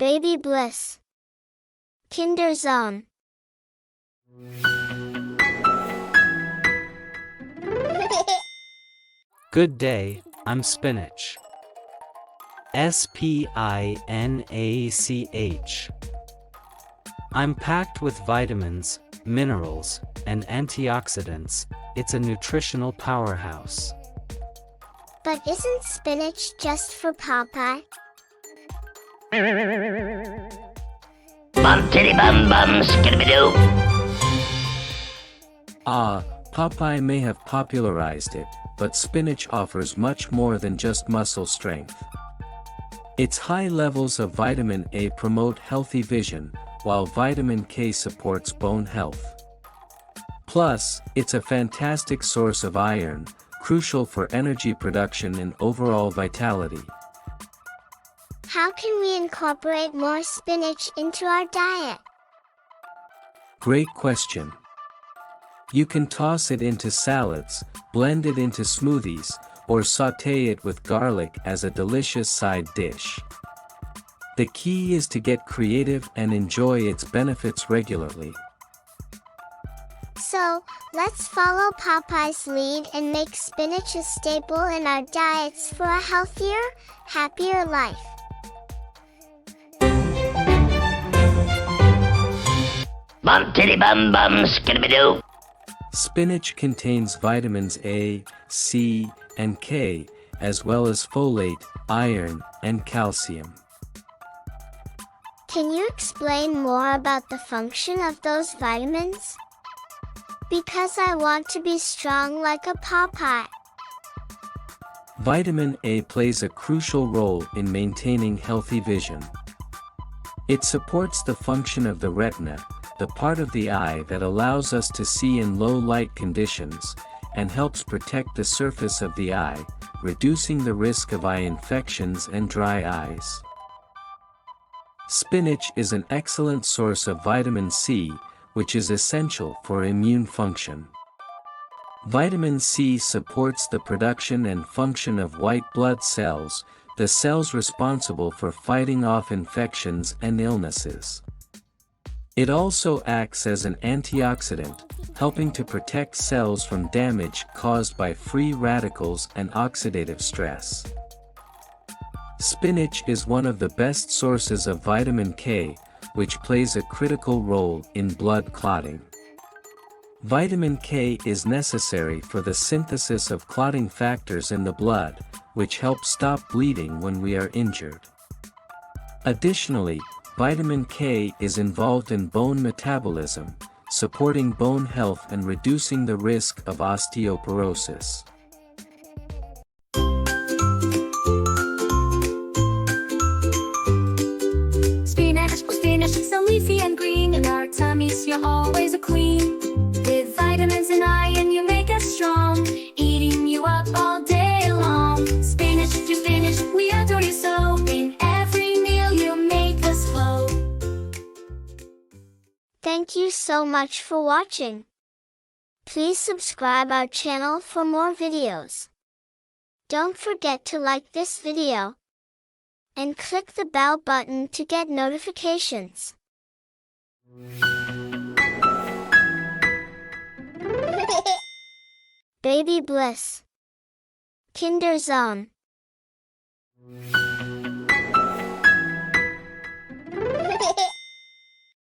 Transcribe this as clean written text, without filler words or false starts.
Baby bliss. Kinder zone. Good day, I'm Spinach. Spinach. I'm packed with vitamins, minerals, and antioxidants. It's a nutritional powerhouse. But isn't spinach just for Popeye? Bum titty bum bum skidabidoo. Popeye may have popularized it, but spinach offers much more than just muscle strength. Its high levels of vitamin A promote healthy vision, while vitamin K supports bone health. Plus, it's a fantastic source of iron, crucial for energy production and overall vitality. How can we incorporate more spinach into our diet? Great question. You can toss it into salads, blend it into smoothies, or sauté it with garlic as a delicious side dish. The key is to get creative and enjoy its benefits regularly. So, let's follow Popeye's lead and make spinach a staple in our diets for a healthier, happier life. Bum titty bum bum skidabidoo. Spinach contains vitamins A, C, and K, as well as folate, iron, and calcium. Can you explain more about the function of those vitamins? Because I want to be strong like a Popeye. Vitamin A plays a crucial role in maintaining healthy vision. It supports the function of the retina, the part of the eye that allows us to see in low light conditions, and helps protect the surface of the eye, reducing the risk of eye infections and dry eyes. Spinach is an excellent source of vitamin C, which is essential for immune function. Vitamin C supports the production and function of white blood cells, the cells responsible for fighting off infections and illnesses. It also acts as an antioxidant, helping to protect cells from damage caused by free radicals and oxidative stress. Spinach is one of the best sources of vitamin K, which plays a critical role in blood clotting. Vitamin K is necessary for the synthesis of clotting factors in the blood, which help stop bleeding when we are injured. Additionally, vitamin K is involved in bone metabolism, supporting bone health and reducing the risk of osteoporosis. Spinach, so leafy and green. In our tummies, you're always a queen. With vitamins and iron, you make us strong, eating you up all day long. Spinach to spinach, we adore you so. In every meal, you make us flow. Thank you so much for watching. Please subscribe our channel for more videos. Don't forget to like this video and click the bell button to get notifications. Baby bliss. Kinder zone.